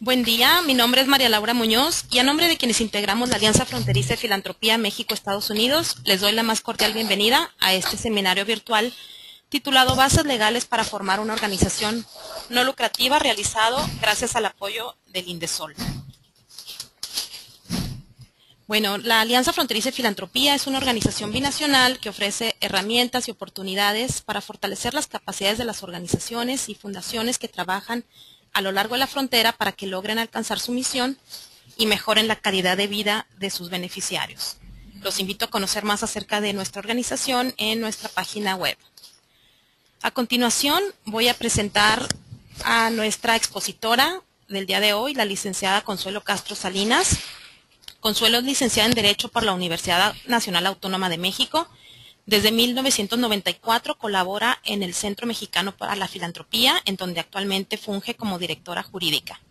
Buen día, mi nombre es María Laura Muñoz y a nombre de quienes integramos la Alianza Fronteriza de Filantropía México-Estados Unidos, les doy la más cordial bienvenida a este seminario virtual titulado Bases Legales para Formar una Organización No Lucrativa, realizado gracias al apoyo del INDESOL. Bueno, la Alianza Fronteriza de Filantropía es una organización binacional que ofrece herramientas y oportunidades para fortalecer las capacidades de las organizaciones y fundaciones que trabajan a lo largo de la frontera para que logren alcanzar su misión y mejoren la calidad de vida de sus beneficiarios. Los invito a conocer más acerca de nuestra organización en nuestra página web. A continuación voy a presentar a nuestra expositora del día de hoy, la licenciada Consuelo Castro Salinas. Consuelo es licenciada en Derecho por la Universidad Nacional Autónoma de México. Desde 1994 colabora en el Centro Mexicano para la Filantropía, en donde actualmente funge como directora jurídica.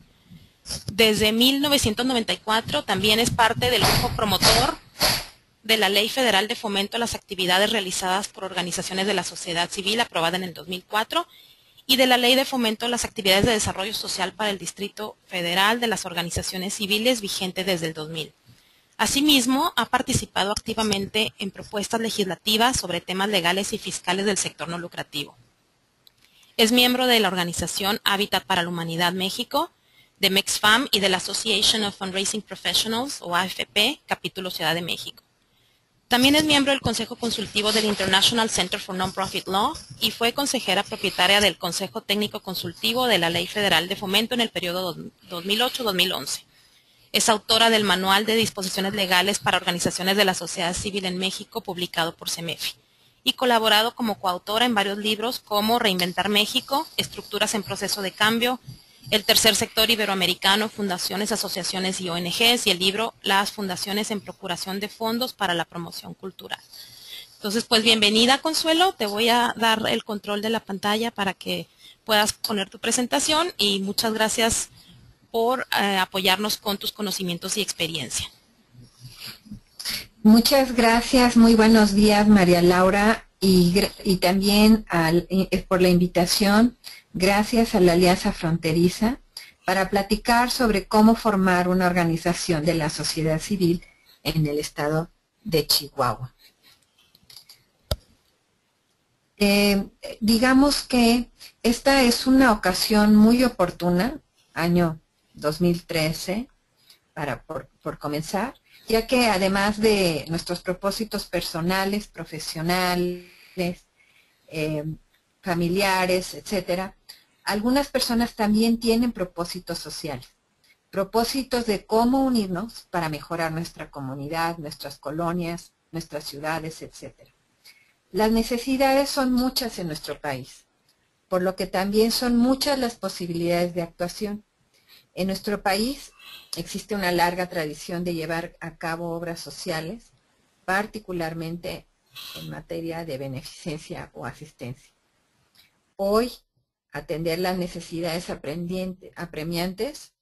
Desde 1994 también es parte del grupo promotor de la Ley Federal de Fomento a las Actividades Realizadas por Organizaciones de la Sociedad Civil, aprobada en el 2004, y de la Ley de Fomento a las Actividades de Desarrollo Social para el Distrito Federal de las Organizaciones Civiles, vigente desde el 2000. Asimismo, ha participado activamente en propuestas legislativas sobre temas legales y fiscales del sector no lucrativo. Es miembro de la organización Hábitat para la Humanidad México, de MEXFAM y de la Association of Fundraising Professionals, o AFP, capítulo Ciudad de México. También es miembro del Consejo Consultivo del International Center for Non-Profit Law y fue consejera propietaria del Consejo Técnico Consultivo de la Ley Federal de Fomento en el periodo 2008-2011. Es autora del Manual de Disposiciones Legales para Organizaciones de la Sociedad Civil en México, publicado por CEMEFI, y colaborado como coautora en varios libros como Reinventar México, Estructuras en Proceso de Cambio, El Tercer Sector Iberoamericano, Fundaciones, Asociaciones y ONGs, y el libro Las Fundaciones en Procuración de Fondos para la Promoción Cultural. Entonces, pues bienvenida, Consuelo. Te voy a dar el control de la pantalla para que puedas poner tu presentación y muchas gracias por apoyarnos con tus conocimientos y experiencia. Muchas gracias, muy buenos días, María Laura, y también por la invitación. Gracias a la Alianza Fronteriza para platicar sobre cómo formar una organización de la sociedad civil en el estado de Chihuahua. Digamos que esta es una ocasión muy oportuna, año 2013, por comenzar, ya que además de nuestros propósitos personales, profesionales, familiares, etcétera, algunas personas también tienen propósitos sociales, propósitos de cómo unirnos para mejorar nuestra comunidad, nuestras colonias, nuestras ciudades, etcétera. Las necesidades son muchas en nuestro país, por lo que también son muchas las posibilidades de actuación. En nuestro país existe una larga tradición de llevar a cabo obras sociales, particularmente en materia de beneficencia o asistencia. Hoy, atender las necesidades apremiantes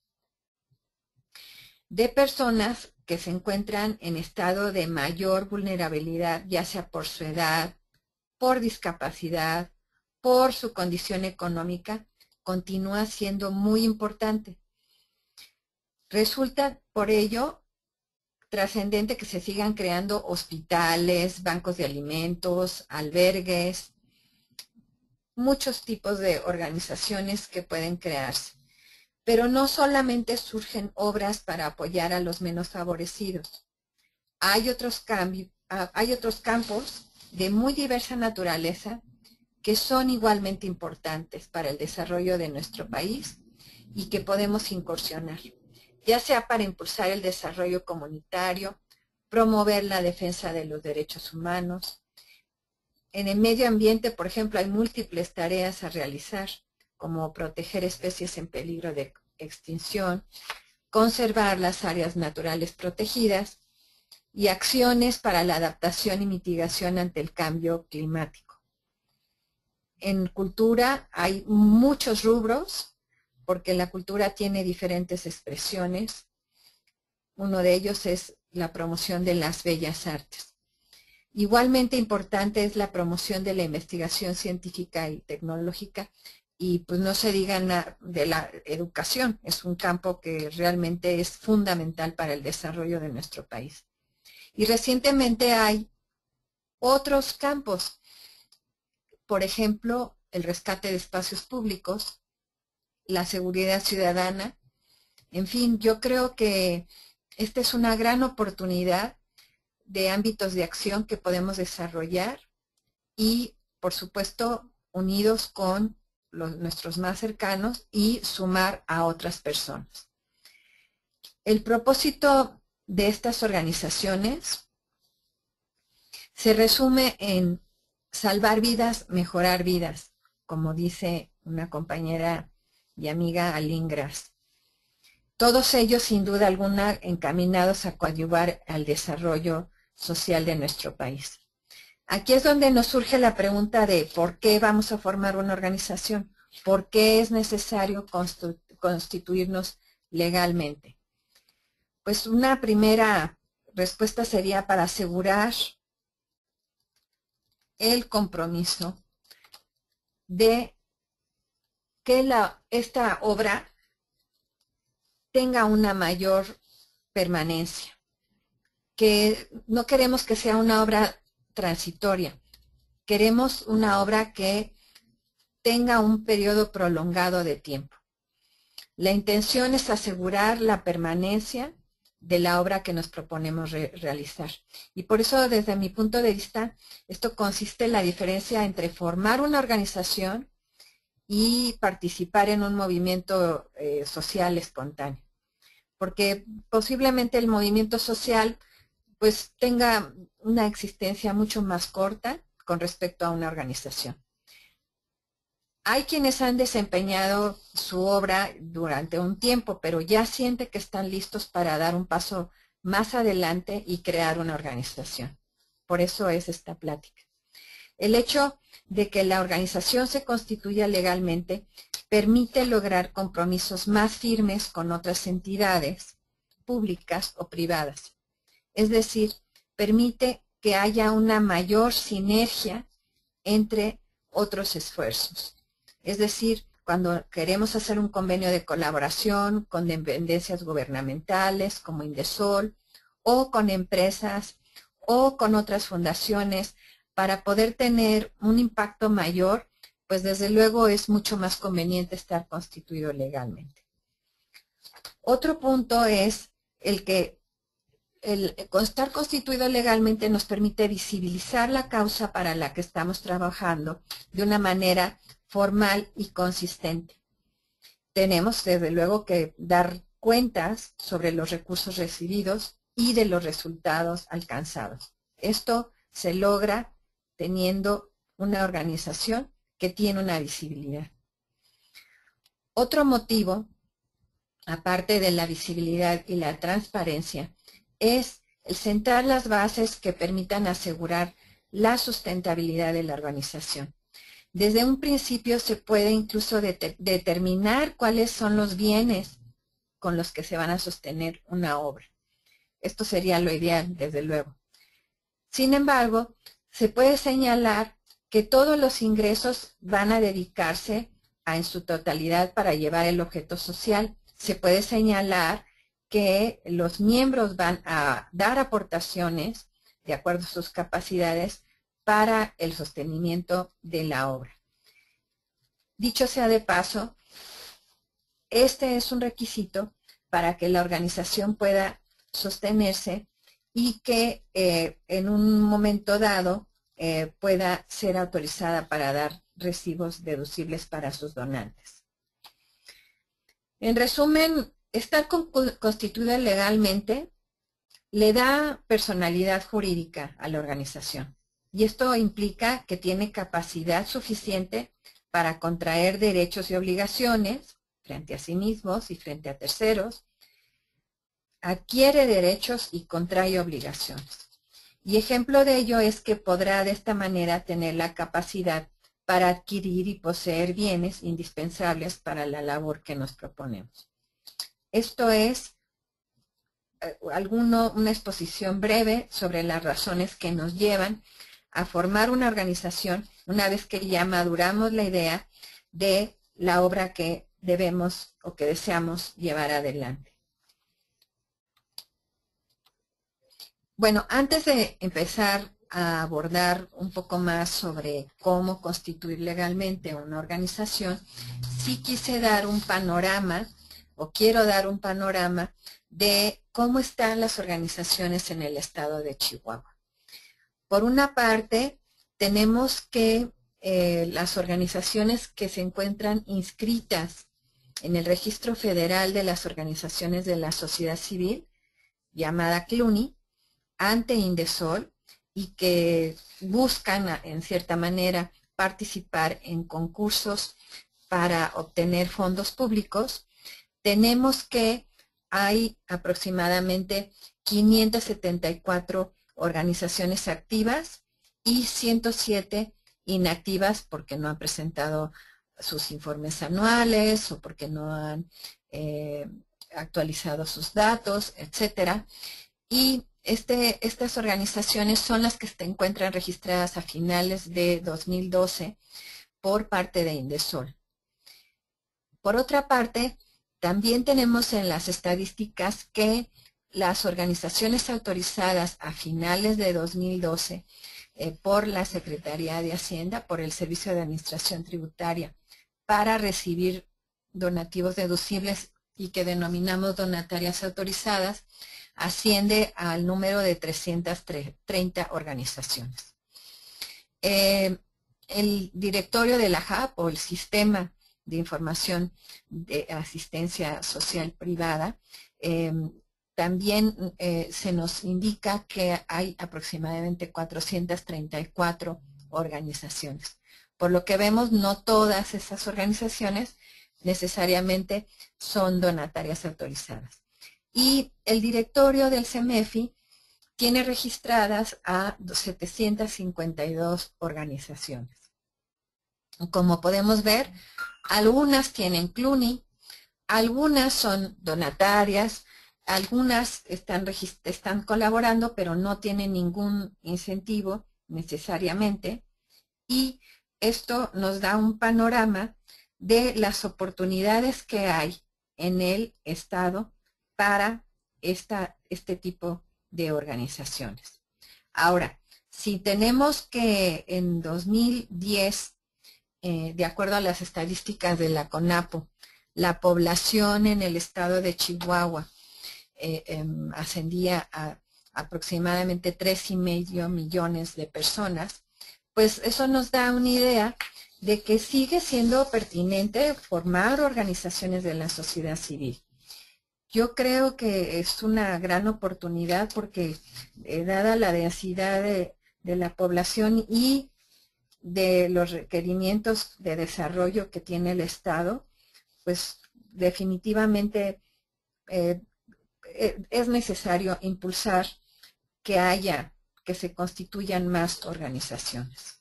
de personas que se encuentran en estado de mayor vulnerabilidad, ya sea por su edad, por discapacidad, por su condición económica, continúa siendo muy importante. Resulta, por ello, trascendente que se sigan creando hospitales, bancos de alimentos, albergues, muchos tipos de organizaciones que pueden crearse. Pero no solamente surgen obras para apoyar a los menos favorecidos. Hay otros campos de muy diversa naturaleza que son igualmente importantes para el desarrollo de nuestro país y que podemos incursionar, ya sea para impulsar el desarrollo comunitario, promover la defensa de los derechos humanos. En el medio ambiente, por ejemplo, hay múltiples tareas a realizar, como proteger especies en peligro de extinción, conservar las áreas naturales protegidas y acciones para la adaptación y mitigación ante el cambio climático. En cultura hay muchos rubros, porque la cultura tiene diferentes expresiones. Uno de ellos es la promoción de las bellas artes. Igualmente importante es la promoción de la investigación científica y tecnológica y pues no se diga nada de la educación. Es un campo que realmente es fundamental para el desarrollo de nuestro país. Y recientemente hay otros campos, por ejemplo, el rescate de espacios públicos, la seguridad ciudadana. En fin, yo creo que esta es una gran oportunidad de ámbitos de acción que podemos desarrollar y, por supuesto, unidos con nuestros más cercanos y sumar a otras personas. El propósito de estas organizaciones se resume en salvar vidas, mejorar vidas, como dice una compañera y amiga, Aline Gras. Todos ellos, sin duda alguna, encaminados a coadyuvar al desarrollo social de nuestro país. Aquí es donde nos surge la pregunta de por qué vamos a formar una organización, por qué es necesario constituirnos legalmente. Pues una primera respuesta sería para asegurar el compromiso de que esta obra tenga una mayor permanencia, que no queremos que sea una obra transitoria, queremos una obra que tenga un periodo prolongado de tiempo. La intención es asegurar la permanencia de la obra que nos proponemos realizar. Y por eso, desde mi punto de vista, esto consiste en la diferencia entre formar una organización y participar en un movimiento social espontáneo. Porque posiblemente el movimiento social pues tenga una existencia mucho más corta con respecto a una organización. Hay quienes han desempeñado su obra durante un tiempo, pero ya sienten que están listos para dar un paso más adelante y crear una organización. Por eso es esta plática. El hecho de que la organización se constituya legalmente permite lograr compromisos más firmes con otras entidades públicas o privadas. Es decir, permite que haya una mayor sinergia entre otros esfuerzos. Es decir, cuando queremos hacer un convenio de colaboración con dependencias gubernamentales como Indesol o con empresas o con otras fundaciones para poder tener un impacto mayor, pues desde luego es mucho más conveniente estar constituido legalmente. Otro punto es el que el estar constituido legalmente nos permite visibilizar la causa para la que estamos trabajando de una manera formal y consistente. Tenemos desde luego que dar cuentas sobre los recursos recibidos y de los resultados alcanzados. Esto se logra teniendo una organización que tiene una visibilidad. Otro motivo, aparte de la visibilidad y la transparencia, es el sentar las bases que permitan asegurar la sustentabilidad de la organización. Desde un principio se puede incluso determinar cuáles son los bienes con los que se van a sostener una obra. Esto sería lo ideal, desde luego. Sin embargo, se puede señalar que todos los ingresos van a dedicarse en su totalidad para llevar el objeto social. Se puede señalar que los miembros van a dar aportaciones de acuerdo a sus capacidades para el sostenimiento de la obra. Dicho sea de paso, este es un requisito para que la organización pueda sostenerse y que en un momento dado pueda ser autorizada para dar recibos deducibles para sus donantes. En resumen, estar constituida legalmente le da personalidad jurídica a la organización y esto implica que tiene capacidad suficiente para contraer derechos y obligaciones frente a sí mismos y frente a terceros, adquiere derechos y contrae obligaciones. Y ejemplo de ello es que podrá de esta manera tener la capacidad para adquirir y poseer bienes indispensables para la labor que nos proponemos. Esto es una exposición breve sobre las razones que nos llevan a formar una organización una vez que ya maduramos la idea de la obra que debemos o que deseamos llevar adelante. Bueno, antes de empezar a abordar un poco más sobre cómo constituir legalmente una organización, sí quise dar un panorama, o quiero dar un panorama, de cómo están las organizaciones en el estado de Chihuahua. Por una parte, tenemos que las organizaciones que se encuentran inscritas en el Registro Federal de las Organizaciones de la Sociedad Civil, llamada CLUNY, ante Indesol, y que buscan, en cierta manera, participar en concursos para obtener fondos públicos. Tenemos que hay aproximadamente 574 organizaciones activas y 107 inactivas porque no han presentado sus informes anuales o porque no han actualizado sus datos, etcétera. Y estas organizaciones son las que se encuentran registradas a finales de 2012 por parte de Indesol. Por otra parte, también tenemos en las estadísticas que las organizaciones autorizadas a finales de 2012 por la Secretaría de Hacienda, por el Servicio de Administración Tributaria, para recibir donativos deducibles y que denominamos donatarias autorizadas, asciende al número de 330 organizaciones. El directorio de la JAP, o el Sistema de Información de Asistencia Social Privada, también se nos indica que hay aproximadamente 434 organizaciones. Por lo que vemos, no todas esas organizaciones necesariamente son donatarias autorizadas. Y el directorio del CEMEFI tiene registradas a 752 organizaciones. Como podemos ver, algunas tienen CLUNY, algunas son donatarias, algunas están colaborando, pero no tienen ningún incentivo necesariamente. Y esto nos da un panorama de las oportunidades que hay en el Estado para este tipo de organizaciones. Ahora, si tenemos que en 2010, de acuerdo a las estadísticas de la CONAPO, la población en el estado de Chihuahua ascendía a aproximadamente 3,5 millones de personas, pues eso nos da una idea de que sigue siendo pertinente formar organizaciones de la sociedad civil. Yo creo que es una gran oportunidad porque dada la densidad de la población y de los requerimientos de desarrollo que tiene el Estado, pues definitivamente es necesario impulsar que se constituyan más organizaciones.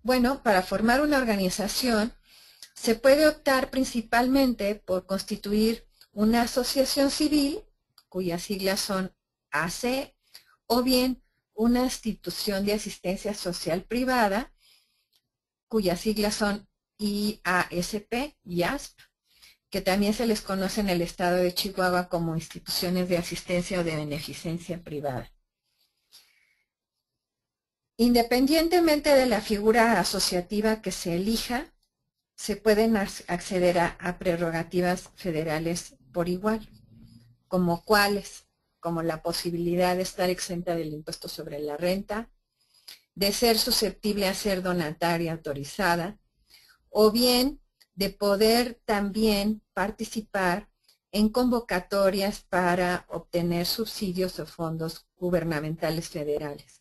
Bueno, para formar una organización se puede optar principalmente por constituir una asociación civil, cuyas siglas son AC, o bien una institución de asistencia social privada, cuyas siglas son IASP, IASP, que también se les conoce en el estado de Chihuahua como instituciones de asistencia o de beneficencia privada. Independientemente de la figura asociativa que se elija, se pueden acceder a prerrogativas federales por igual, como cuáles, como la posibilidad de estar exenta del impuesto sobre la renta, de ser susceptible a ser donataria autorizada, o bien de poder también participar en convocatorias para obtener subsidios o fondos gubernamentales federales.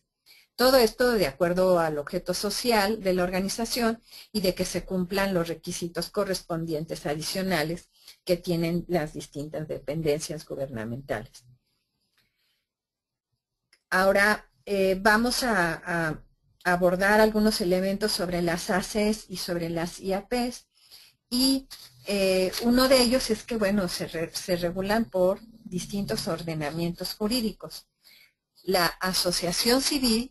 Todo esto de acuerdo al objeto social de la organización y de que se cumplan los requisitos correspondientes adicionales que tienen las distintas dependencias gubernamentales. Ahora vamos a abordar algunos elementos sobre las ACES y sobre las IAPs, y uno de ellos es que, bueno, se regulan por distintos ordenamientos jurídicos. La asociación civil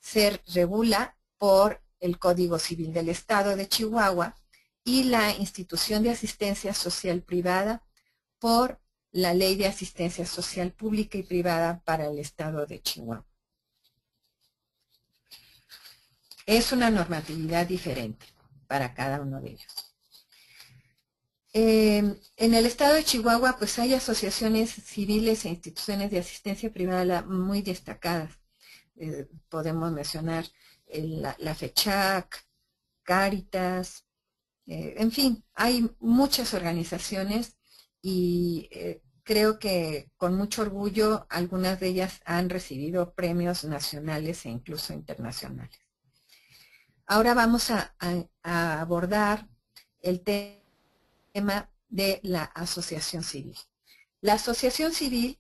se regula por el Código Civil del Estado de Chihuahua y la institución de asistencia social privada por la Ley de Asistencia Social Pública y Privada para el Estado de Chihuahua. Es una normatividad diferente para cada uno de ellos. En el Estado de Chihuahua pues hay asociaciones civiles e instituciones de asistencia privada muy destacadas. Podemos mencionar la FECHAC, Cáritas, en fin, hay muchas organizaciones y creo que con mucho orgullo algunas de ellas han recibido premios nacionales e incluso internacionales. Ahora vamos a abordar el tema de la asociación civil. La asociación civil,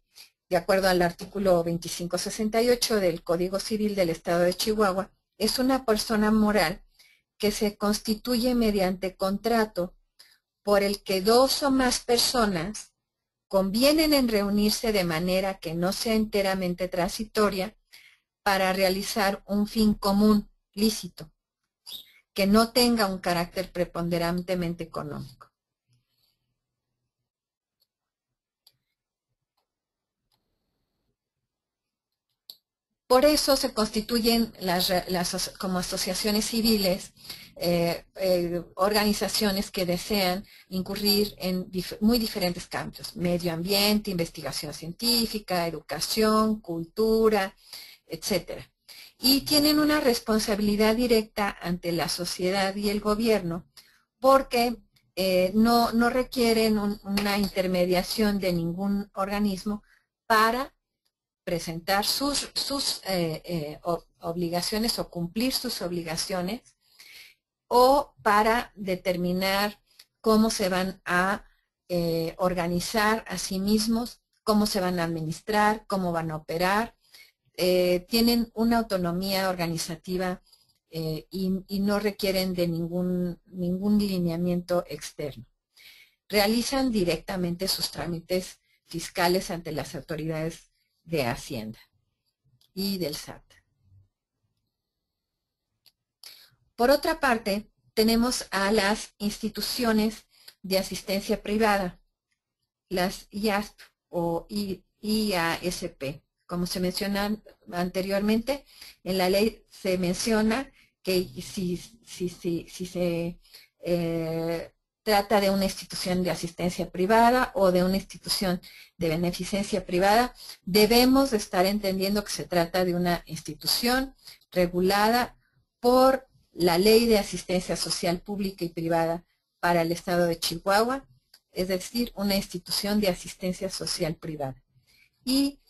de acuerdo al artículo 2568 del Código Civil del Estado de Chihuahua, es una persona moral que se constituye mediante contrato por el que dos o más personas convienen en reunirse de manera que no sea enteramente transitoria para realizar un fin común lícito, que no tenga un carácter preponderantemente económico. Por eso se constituyen como asociaciones civiles, organizaciones que desean incurrir en muy diferentes campos: medio ambiente, investigación científica, educación, cultura, etc. Y tienen una responsabilidad directa ante la sociedad y el gobierno porque no requieren una intermediación de ningún organismo para presentar sus obligaciones o cumplir sus obligaciones, o para determinar cómo se van a organizar a sí mismos, cómo se van a administrar, cómo van a operar. Tienen una autonomía organizativa y no requieren de ningún lineamiento externo. Realizan directamente sus trámites fiscales ante las autoridades de Hacienda y del SAT. Por otra parte, tenemos a las instituciones de asistencia privada, las IASP o IASP. Como se menciona anteriormente, en la ley se menciona que si se trata de una institución de asistencia privada o de una institución de beneficencia privada, debemos estar entendiendo que se trata de una institución regulada por la Ley de Asistencia Social Pública y Privada para el Estado de Chihuahua, es decir, una institución de asistencia social privada. Y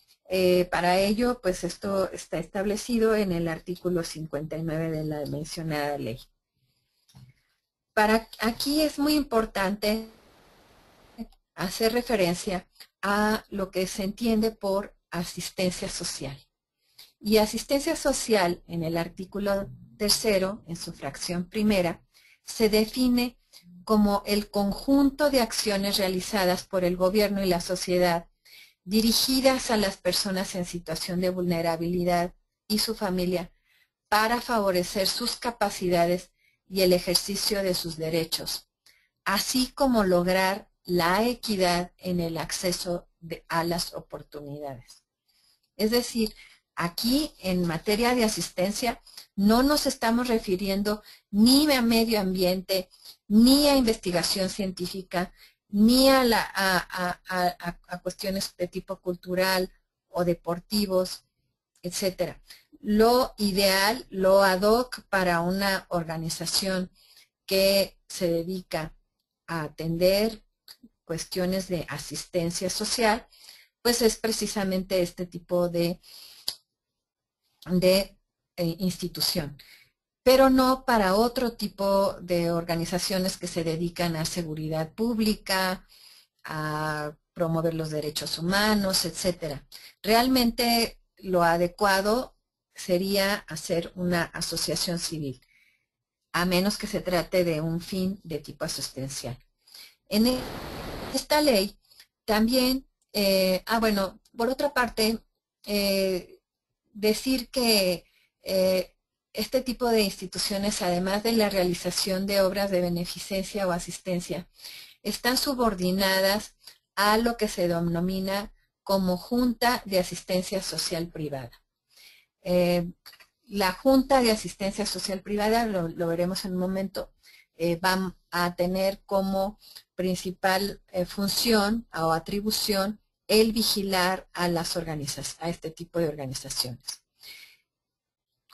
para ello, pues esto está establecido en el artículo 59 de la mencionada ley. Aquí es muy importante hacer referencia a lo que se entiende por asistencia social. Y asistencia social, en el artículo 3, en su fracción primera, se define como el conjunto de acciones realizadas por el gobierno y la sociedad dirigidas a las personas en situación de vulnerabilidad y su familia para favorecer sus capacidades y el ejercicio de sus derechos, así como lograr la equidad en el acceso a las oportunidades. Es decir, aquí en materia de asistencia no nos estamos refiriendo ni a medio ambiente, ni a investigación científica, ni a cuestiones de tipo cultural o deportivos, etcétera. Lo ideal, lo ad hoc para una organización que se dedica a atender cuestiones de asistencia social, pues es precisamente este tipo de institución, pero no para otro tipo de organizaciones que se dedican a seguridad pública, a promover los derechos humanos, etcétera. Realmente lo adecuado sería hacer una asociación civil, a menos que se trate de un fin de tipo asistencial. En esta ley también, por otra parte, decir que este tipo de instituciones, además de la realización de obras de beneficencia o asistencia, están subordinadas a lo que se denomina como Junta de Asistencia Social Privada. La Junta de Asistencia Social Privada, lo veremos en un momento, va a tener como principal función o atribución el vigilar a este tipo de organizaciones.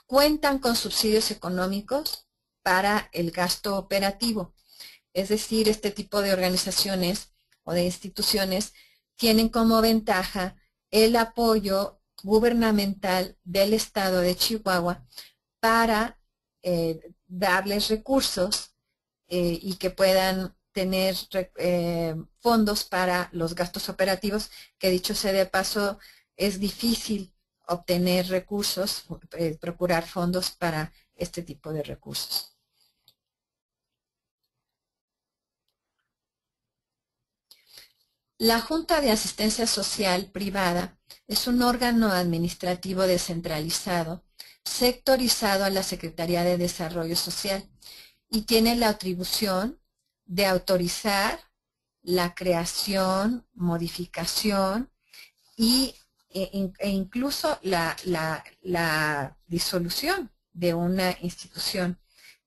Cuentan con subsidios económicos para el gasto operativo, es decir, este tipo de organizaciones o de instituciones tienen como ventaja el apoyo gubernamental del Estado de Chihuahua para darles recursos y que puedan tener fondos para los gastos operativos, que dicho sea de paso, es difícil obtener recursos, procurar fondos para este tipo de recursos. La Junta de Asistencia Social Privada es un órgano administrativo descentralizado, sectorizado a la Secretaría de Desarrollo Social y tiene la atribución de autorizar la creación, modificación e incluso la disolución de una institución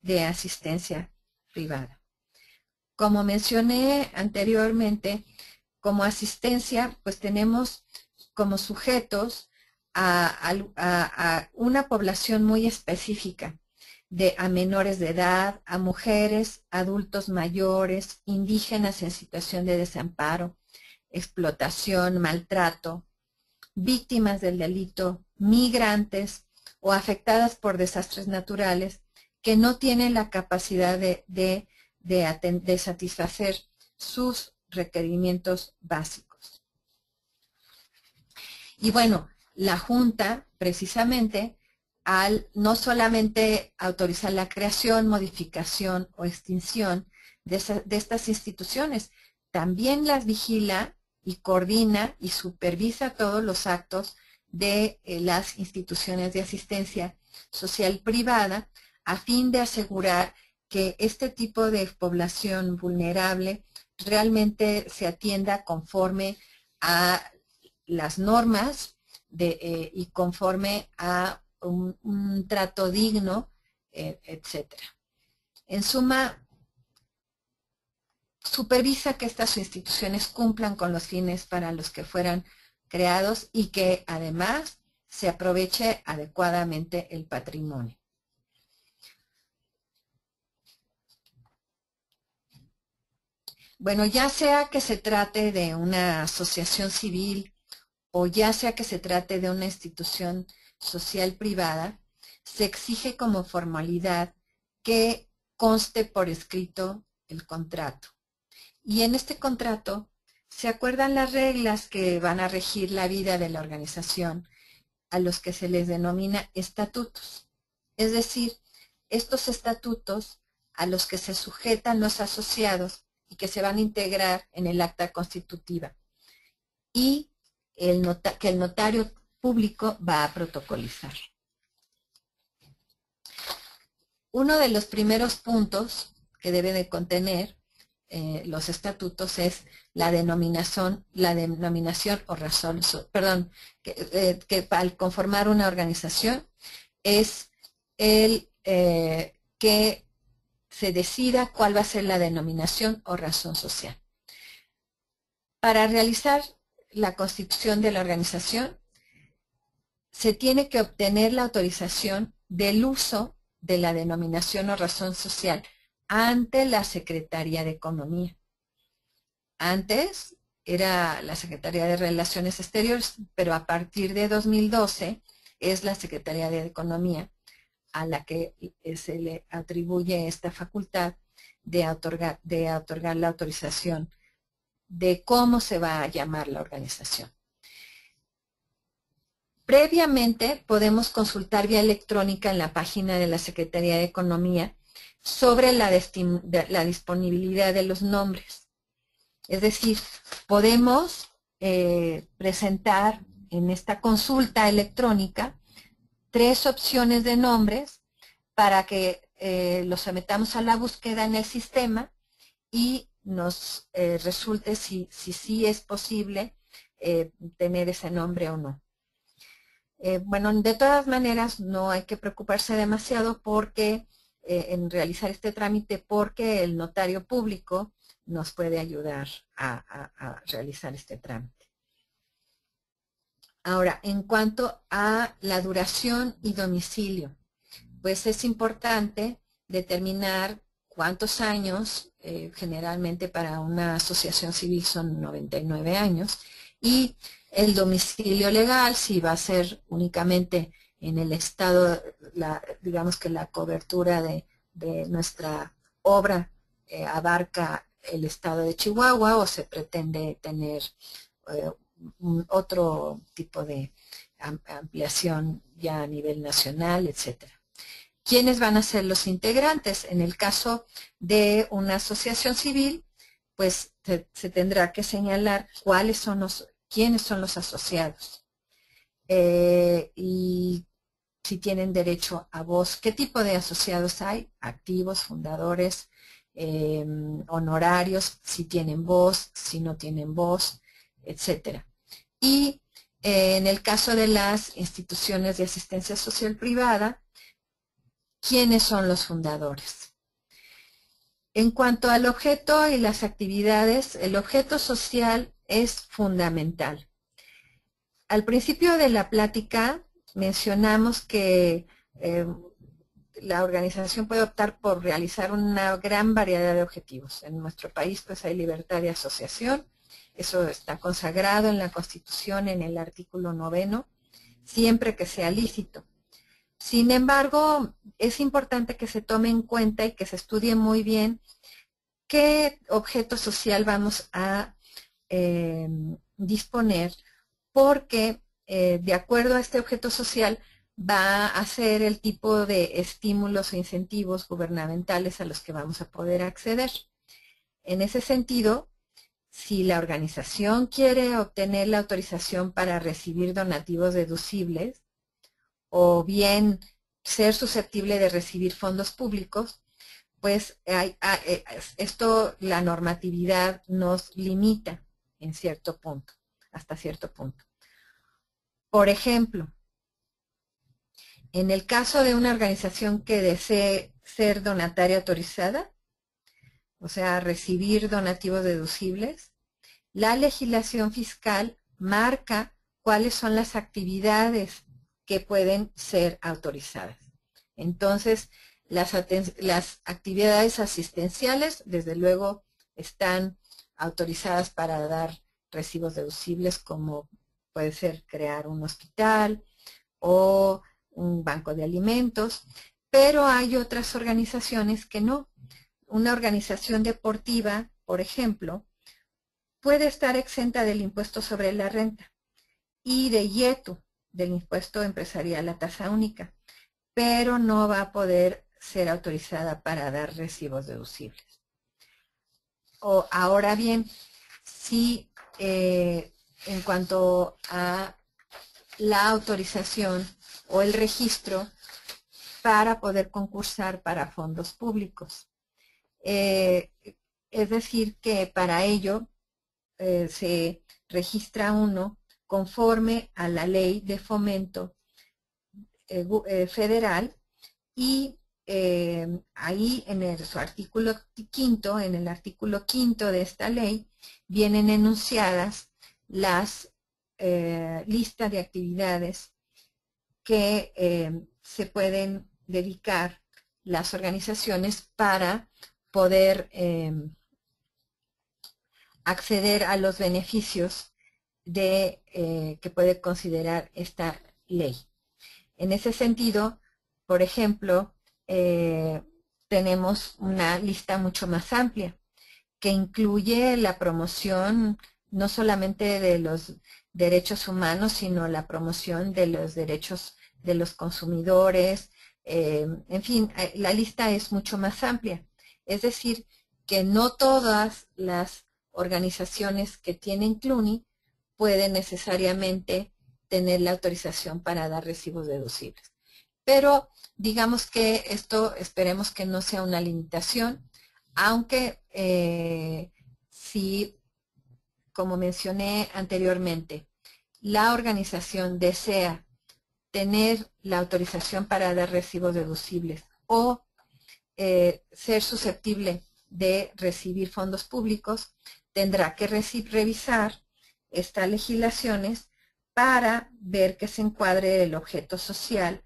de asistencia privada. Como mencioné anteriormente, como asistencia, pues tenemos como sujetos a una población muy específica, a menores de edad, a mujeres, adultos mayores, indígenas en situación de desamparo, explotación, maltrato, víctimas del delito, migrantes o afectadas por desastres naturales que no tienen la capacidad de satisfacer sus requerimientos básicos. Y bueno, la Junta, precisamente, al no solamente autorizar la creación, modificación o extinción de estas instituciones, también las vigila y coordina y supervisa todos los actos de las instituciones de asistencia social privada a fin de asegurar que este tipo de población vulnerable realmente se atienda conforme a las normas y conforme a un trato digno, etc. En suma, supervisa que estas instituciones cumplan con los fines para los que fueran creados y que además se aproveche adecuadamente el patrimonio. Bueno, ya sea que se trate de una asociación civil o ya sea que se trate de una institución social privada, se exige como formalidad que conste por escrito el contrato. Y en este contrato se acuerdan las reglas que van a regir la vida de la organización, a los que se les denomina estatutos. Es decir, estos estatutos a los que se sujetan los asociados y que se van a integrar en el acta constitutiva y que el notario público va a protocolizar. Uno de los primeros puntos que debe de contener los estatutos es la denominación o razón, perdón, que al conformar una organización es el que se decida cuál va a ser la denominación o razón social. Para realizar la constitución de la organización, se tiene que obtener la autorización del uso de la denominación o razón social ante la Secretaría de Economía. Antes era la Secretaría de Relaciones Exteriores, pero a partir de 2012 es la Secretaría de Economía a la que se le atribuye esta facultad de otorgar la autorización de cómo se va a llamar la organización. Previamente podemos consultar vía electrónica en la página de la Secretaría de Economía sobre la disponibilidad de los nombres. Es decir, podemos presentar en esta consulta electrónica 3 opciones de nombres para que lo sometamos a la búsqueda en el sistema y nos resulte si sí es posible tener ese nombre o no. Bueno, de todas maneras no hay que preocuparse demasiado porque en realizar este trámite, porque el notario público nos puede ayudar a realizar este trámite. Ahora, en cuanto a la duración y domicilio, pues es importante determinar cuántos años, generalmente para una asociación civil son 99 años, y el domicilio legal, si va a ser únicamente en el estado, digamos que la cobertura de nuestra obra abarca el estado de Chihuahua, o se pretende tener otro tipo de ampliación ya a nivel nacional, etcétera. ¿Quiénes van a ser los integrantes? En el caso de una asociación civil, pues se tendrá que señalar quiénes son los asociados y si tienen derecho a voz. ¿Qué tipo de asociados hay? Activos, fundadores, honorarios, si tienen voz, si no tienen voz, etcétera. Y en el caso de las instituciones de asistencia social privada, ¿quiénes son los fundadores? En cuanto al objeto y las actividades, el objeto social es fundamental. Al principio de la plática mencionamos que la organización puede optar por realizar una gran variedad de objetivos. En nuestro país pues hay libertad de asociación, eso está consagrado en la Constitución en el artículo 9, siempre que sea lícito. Sin embargo, es importante que se tome en cuenta y que se estudie muy bien qué objeto social vamos a disponer, porque de acuerdo a este objeto social va a ser el tipo de estímulos o incentivos gubernamentales a los que vamos a poder acceder. En ese sentido, si la organización quiere obtener la autorización para recibir donativos deducibles, o bien ser susceptible de recibir fondos públicos, pues la normatividad nos limita en cierto punto, hasta cierto punto. Por ejemplo, en el caso de una organización que desee ser donataria autorizada, o sea, recibir donativos deducibles, la legislación fiscal marca cuáles son las actividades que pueden ser autorizadas. Entonces, las actividades asistenciales, desde luego, están autorizadas para dar recibos deducibles, como puede ser crear un hospital o un banco de alimentos, pero hay otras organizaciones que no. Una organización deportiva, por ejemplo, puede estar exenta del impuesto sobre la renta y de IETU, del impuesto empresarial a tasa única, pero no va a poder ser autorizada para dar recibos deducibles. Ahora bien, si en cuanto a la autorización o el registro para poder concursar para fondos públicos, es decir, que para ello se registra uno conforme a la ley de fomento federal, y ahí en su artículo quinto, en el artículo quinto de esta ley, vienen enunciadas las listas de actividades que se pueden dedicar las organizaciones para poder acceder a los beneficios que puede considerar esta ley. En ese sentido, por ejemplo, tenemos una lista mucho más amplia que incluye la promoción no solamente de los derechos humanos, sino la promoción de los derechos de los consumidores. En fin, la lista es mucho más amplia. Es decir, que no todas las organizaciones que tienen CLUNY pueden necesariamente tener la autorización para dar recibos deducibles. Pero digamos que esto esperemos que no sea una limitación, aunque si, como mencioné anteriormente, la organización desea tener la autorización para dar recibos deducibles o ser susceptible de recibir fondos públicos, tendrá que revisar estas legislaciones para ver que se encuadre el objeto social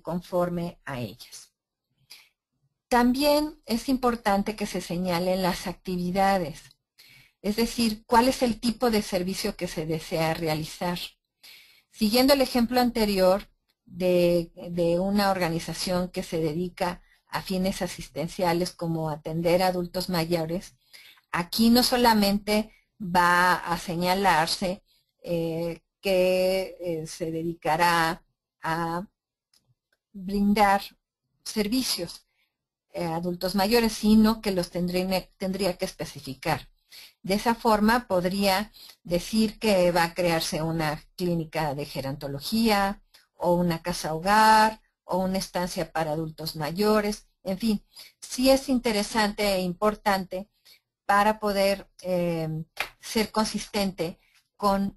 conforme a ellas. También es importante que se señalen las actividades, es decir, cuál es el tipo de servicio que se desea realizar. Siguiendo el ejemplo anterior de una organización que se dedica a fines asistenciales como atender a adultos mayores, aquí no solamente va a señalarse que se dedicará a brindar servicios a adultos mayores, sino que los tendría que especificar. De esa forma podría decir que va a crearse una clínica de gerontología o una casa hogar o una estancia para adultos mayores. En fin, sí es interesante e importante para poder ser consistente con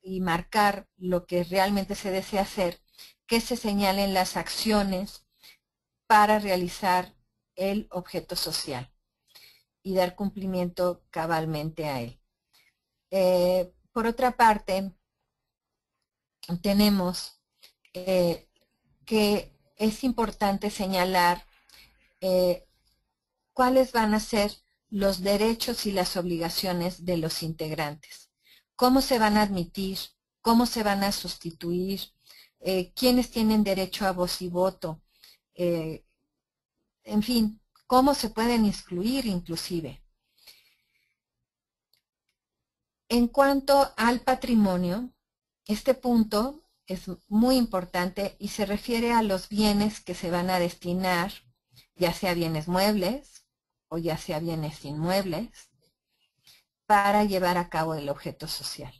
y marcar lo que realmente se desea hacer, que se señalen las acciones para realizar el objeto social y dar cumplimiento cabalmente a él. Por otra parte, tenemos que es importante señalar cuáles van a ser los derechos y las obligaciones de los integrantes, cómo se van a admitir, cómo se van a sustituir, quiénes tienen derecho a voz y voto, en fin, cómo se pueden excluir inclusive. En cuanto al patrimonio, este punto es muy importante y se refiere a los bienes que se van a destinar, ya sea bienes muebles o ya sea bienes inmuebles, para llevar a cabo el objeto social.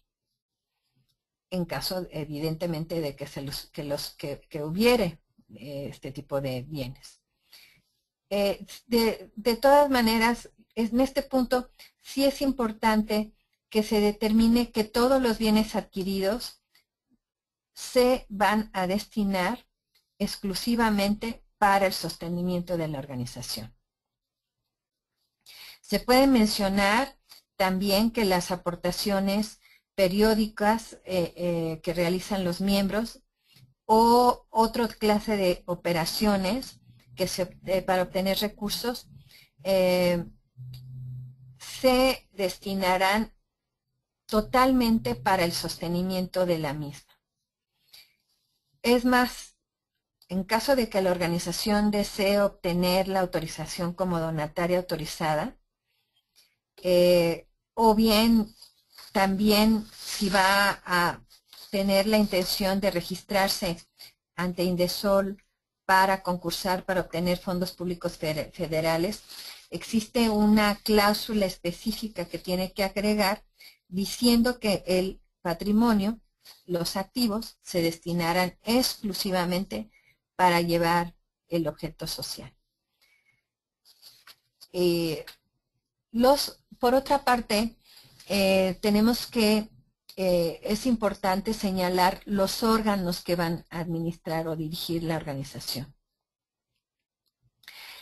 En caso, evidentemente, de que hubiere este tipo de bienes. De todas maneras, en este punto sí es importante que se determine que todos los bienes adquiridos se van a destinar exclusivamente para el sostenimiento de la organización. Se puede mencionar también que las aportaciones periódicas que realizan los miembros o otra clase de operaciones para obtener recursos se destinarán totalmente para el sostenimiento de la misma. Es más, en caso de que la organización desee obtener la autorización como donataria autorizada, o bien también si va a tener la intención de registrarse ante Indesol para concursar para obtener fondos públicos federales, existe una cláusula específica que tiene que agregar diciendo que el patrimonio, los activos, se destinarán exclusivamente para llevar el objeto social. Por otra parte, tenemos que, es importante señalar los órganos que van a administrar o dirigir la organización.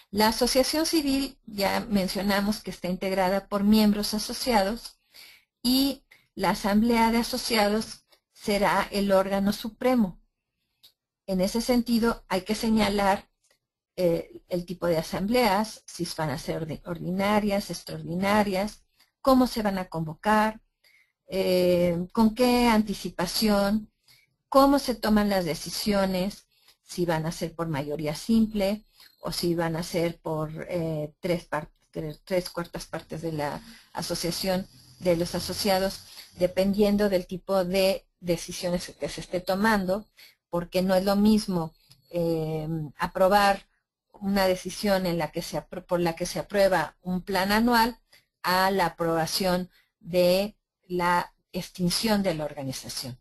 La asociación civil, ya mencionamos que está integrada por miembros asociados y la asamblea de asociados será el órgano supremo. En ese sentido, hay que señalar el tipo de asambleas, si van a ser ordinarias, extraordinarias, cómo se van a convocar, con qué anticipación, cómo se toman las decisiones, si van a ser por mayoría simple o si van a ser por tres cuartas partes de la asociación de los asociados, dependiendo del tipo de decisiones que se esté tomando, porque no es lo mismo aprobar una decisión por la que se aprueba un plan anual a la aprobación de la extinción de la organización.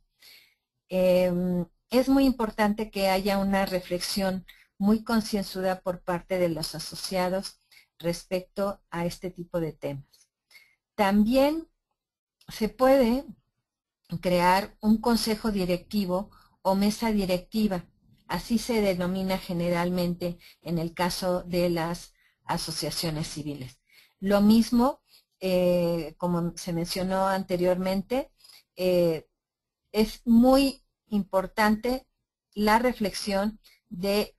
es muy importante que haya una reflexión muy concienzuda por parte de los asociados respecto a este tipo de temas. También se puede crear un consejo directivo o mesa directiva, así se denomina generalmente en el caso de las asociaciones civiles. Lo mismo, como se mencionó anteriormente, es muy importante la reflexión de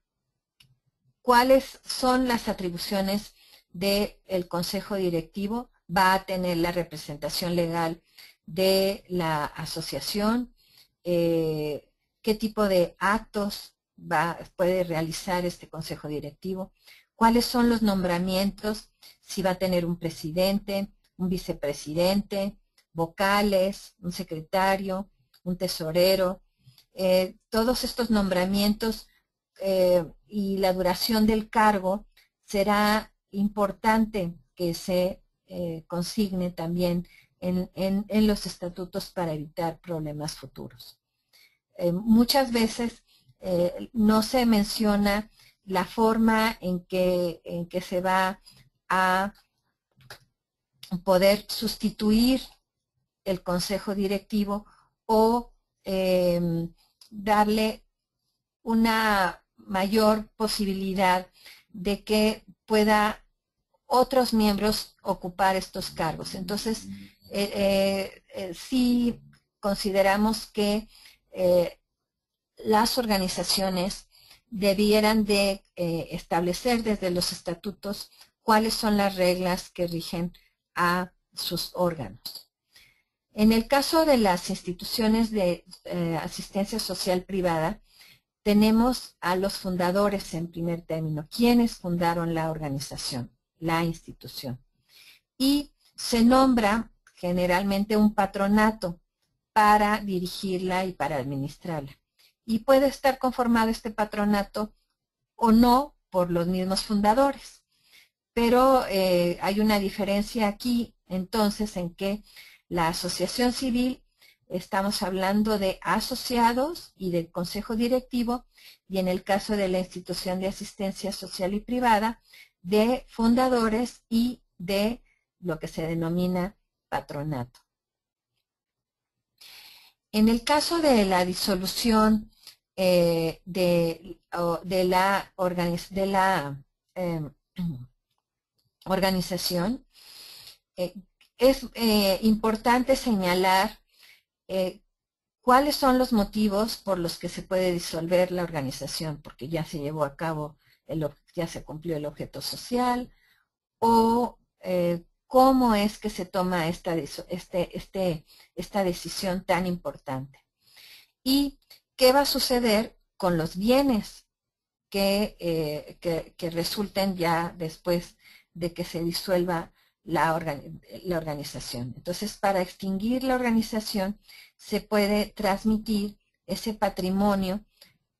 cuáles son las atribuciones del consejo directivo. Va a tener la representación legal de la asociación, qué tipo de actos puede realizar este consejo directivo, cuáles son los nombramientos, si va a tener un presidente, un vicepresidente, vocales, un secretario, un tesorero. Todos estos nombramientos y la duración del cargo será importante que se consigne también en los estatutos para evitar problemas futuros. Muchas veces no se menciona la forma en que se va a poder sustituir el consejo directivo o darle una mayor posibilidad de que pueda otros miembros ocupar estos cargos. Entonces, sí consideramos que las organizaciones debieran de establecer desde los estatutos cuáles son las reglas que rigen a sus órganos. En el caso de las instituciones de asistencia social privada, tenemos a los fundadores en primer término, quienes fundaron la organización, la institución. Y se nombra generalmente un patronato para dirigirla y para administrarla. Y puede estar conformado este patronato o no por los mismos fundadores. Pero hay una diferencia aquí, entonces, en que la asociación civil, estamos hablando de asociados y del consejo directivo, y en el caso de la institución de asistencia social y privada, de fundadores y de lo que se denomina patronato. En el caso de la disolución de la organización, es importante señalar cuáles son los motivos por los que se puede disolver la organización, porque ya se llevó a cabo, ya se cumplió el objeto social, o cómo es que se toma esta decisión tan importante. Y qué va a suceder con los bienes que resulten ya después de que se disuelva la organización. Entonces, para extinguir la organización, se puede transmitir ese patrimonio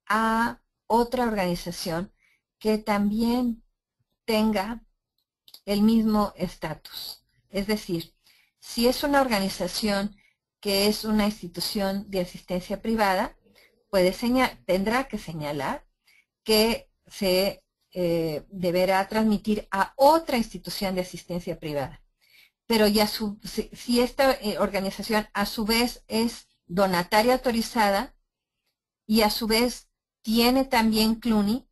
a otra organización que también tenga el mismo estatus. Es decir, si es una organización que es una institución de asistencia privada, tendrá que señalar que se deberá transmitir a otra institución de asistencia privada. Pero ya si esta organización a su vez es donataria autorizada y a su vez tiene también CLUNY,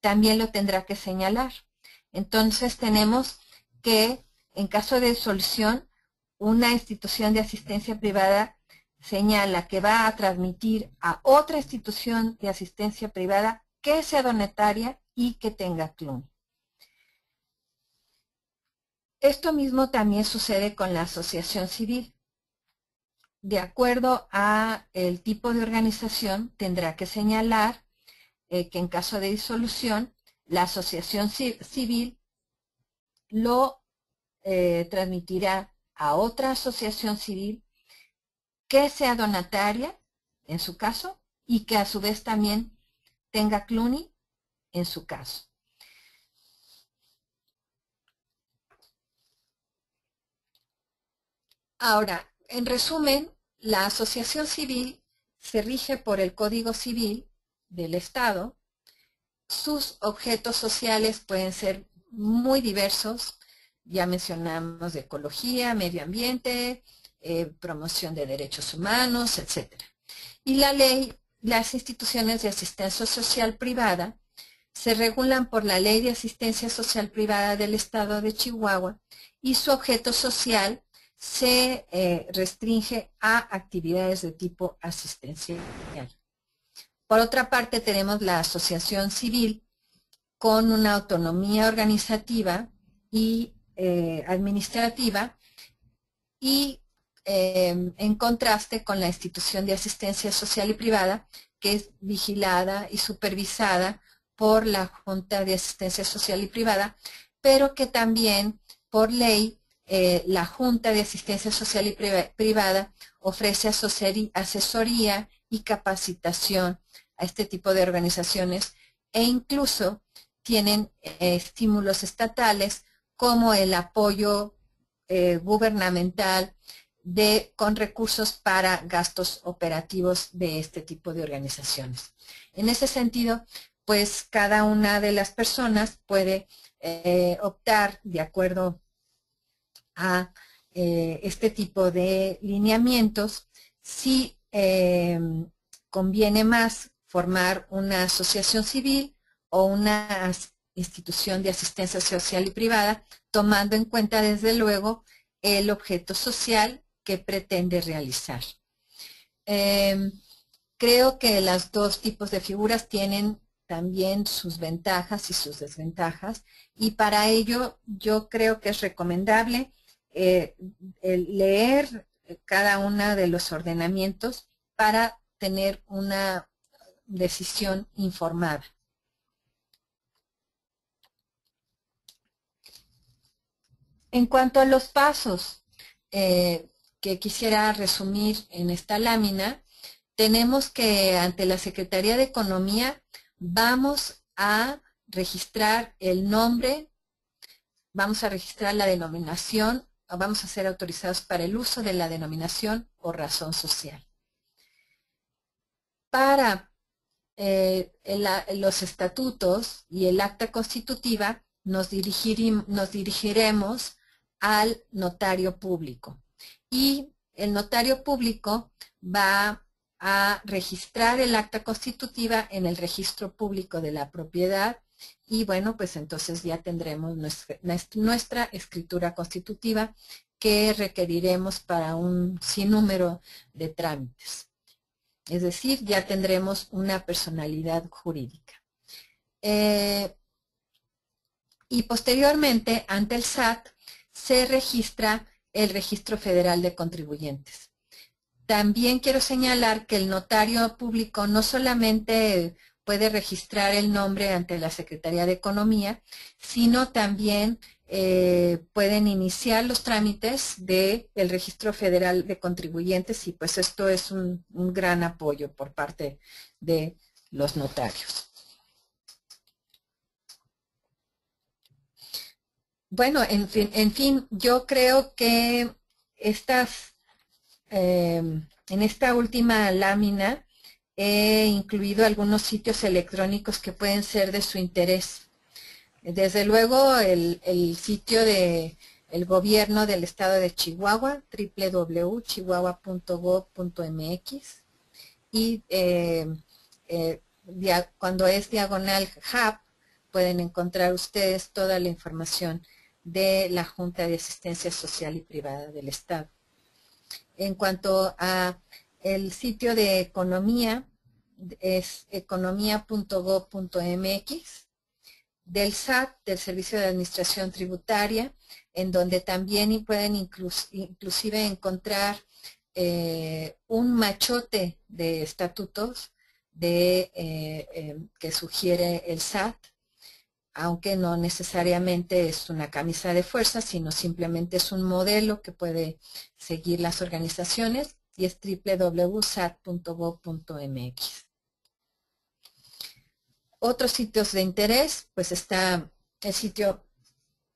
también lo tendrá que señalar. Entonces tenemos que en caso de disolución, una institución de asistencia privada señala que va a transmitir a otra institución de asistencia privada que sea donataria y que tenga CLUNY. Esto mismo también sucede con la asociación civil. De acuerdo a el tipo de organización, tendrá que señalar que en caso de disolución, la asociación civil lo transmitirá a otra asociación civil que sea donataria, en su caso, y que a su vez también tenga CLUNY, en su caso. Ahora, en resumen, la asociación civil se rige por el Código Civil del Estado. Sus objetos sociales pueden ser muy diversos. Ya mencionamos de ecología, medio ambiente, promoción de derechos humanos, etc. Y la ley, las instituciones de asistencia social privada se regulan por la Ley de Asistencia Social Privada del Estado de Chihuahua y su objeto social se restringe a actividades de tipo asistencial. Por otra parte, tenemos la asociación civil con una autonomía organizativa y administrativa y en contraste con la institución de asistencia social y privada, que es vigilada y supervisada por la Junta de Asistencia Social y Privada, pero que también por ley la Junta de Asistencia Social y Privada ofrece asesoría y capacitación a este tipo de organizaciones e incluso tienen estímulos estatales como el apoyo gubernamental con recursos para gastos operativos de este tipo de organizaciones. En ese sentido, pues cada una de las personas puede optar de acuerdo a este tipo de lineamientos si conviene más formar una asociación civil o una institución de asistencia social y privada, tomando en cuenta desde luego el objeto social que pretende realizar. Creo que los dos tipos de figuras tienen también sus ventajas y sus desventajas, y para ello yo creo que es recomendable leer cada uno de los ordenamientos para tener una decisión informada. En cuanto a los pasos que quisiera resumir en esta lámina, tenemos que ante la Secretaría de Economía vamos a registrar el nombre, vamos a registrar la denominación, vamos a ser autorizados para el uso de la denominación o razón social. Para los estatutos y el acta constitutiva nos dirigiremos al notario público y el notario público va a registrar el acta constitutiva en el registro público de la propiedad y bueno, pues entonces ya tendremos nuestra escritura constitutiva que requeriremos para un sinnúmero de trámites. Es decir, ya tendremos una personalidad jurídica. Y posteriormente, ante el SAT, se registra el Registro Federal de Contribuyentes. También quiero señalar que el notario público no solamente puede registrar el nombre ante la Secretaría de Economía, sino también pueden iniciar los trámites del Registro Federal de Contribuyentes y pues esto es un gran apoyo por parte de los notarios. Bueno, en fin, yo creo que en esta última lámina he incluido algunos sitios electrónicos que pueden ser de su interés. Desde luego el sitio del gobierno del estado de Chihuahua, www.chihuahua.gov.mx, y cuando es diagonal hub pueden encontrar ustedes toda la información de la Junta de Asistencia Social y Privada del Estado. En cuanto a el sitio de economía, es economía.gov.mx, del SAT, del Servicio de Administración Tributaria, en donde también pueden inclusive encontrar un machote de estatutos que sugiere el SAT, aunque no necesariamente es una camisa de fuerza, sino simplemente es un modelo que puede seguir las organizaciones, y es www.sat.gov.mx. Otros sitios de interés, pues está el sitio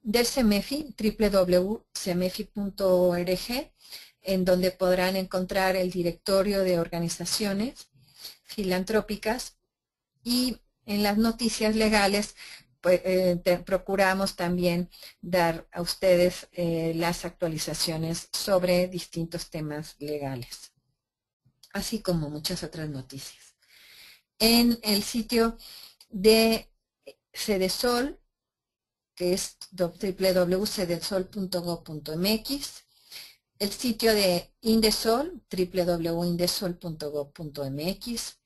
del CEMEFI, www.cemefi.org, en donde podrán encontrar el directorio de organizaciones filantrópicas, y en las noticias legales pues, procuramos también dar a ustedes las actualizaciones sobre distintos temas legales, así como muchas otras noticias. En el sitio de Cedesol, que es www.cedesol.gov.mx, el sitio de Indesol, www.indesol.gov.mx,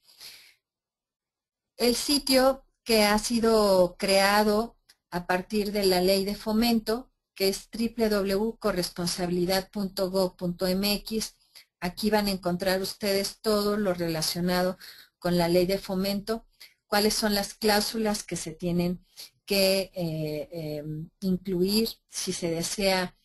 el sitio que ha sido creado a partir de la ley de fomento, que es www.corresponsabilidad.gov.mx. Aquí van a encontrar ustedes todo lo relacionado con la ley de fomento, cuáles son las cláusulas que se tienen que incluir si se desea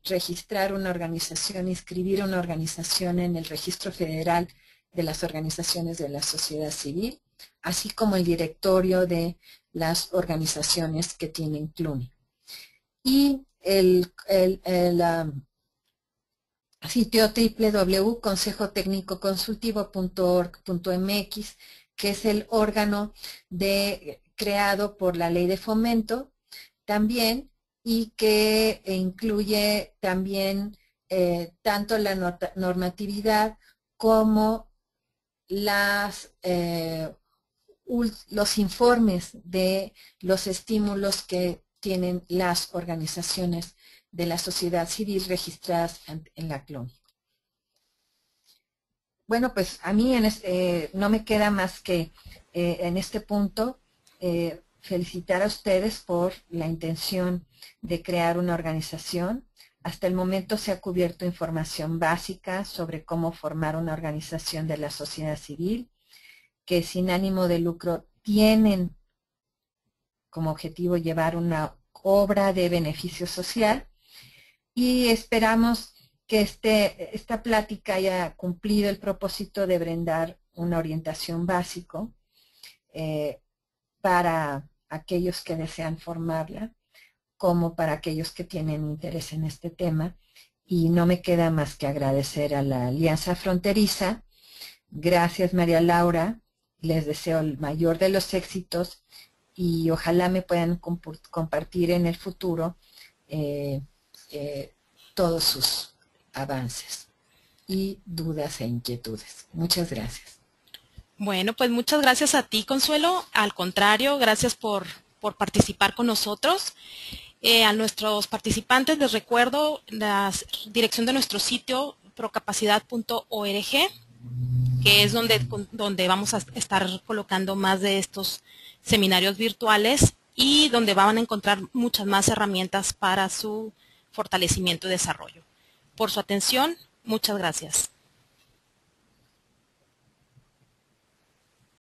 registrar una organización, inscribir una organización en el Registro Federal de las Organizaciones de la Sociedad Civil, así como el directorio de las organizaciones que tienen CLUNY. Y el sitio www.consejotecnicoconsultivo.org.mx, que es el órgano creado por la ley de fomento también, y que incluye también tanto la normatividad como los informes de los estímulos que tienen las organizaciones de la sociedad civil registradas en la CLUNY. Bueno, pues a mí no me queda más que en este punto felicitar a ustedes por la intención de crear una organización. Hasta el momento se ha cubierto información básica sobre cómo formar una organización de la sociedad civil, que sin ánimo de lucro tienen como objetivo llevar una obra de beneficio social, y esperamos que esta plática haya cumplido el propósito de brindar una orientación básica para aquellos que desean formarla, como para aquellos que tienen interés en este tema. Y no me queda más que agradecer a la Alianza Fronteriza. Gracias, María Laura. Les deseo el mayor de los éxitos y ojalá me puedan compartir en el futuro todos sus avances y dudas e inquietudes. Muchas gracias. Bueno, pues muchas gracias a ti, Consuelo. Al contrario, gracias por participar con nosotros. A nuestros participantes les recuerdo la dirección de nuestro sitio procapacidad.org, que es donde vamos a estar colocando más de estos seminarios virtuales y donde van a encontrar muchas más herramientas para su fortalecimiento y desarrollo. Por su atención, muchas gracias.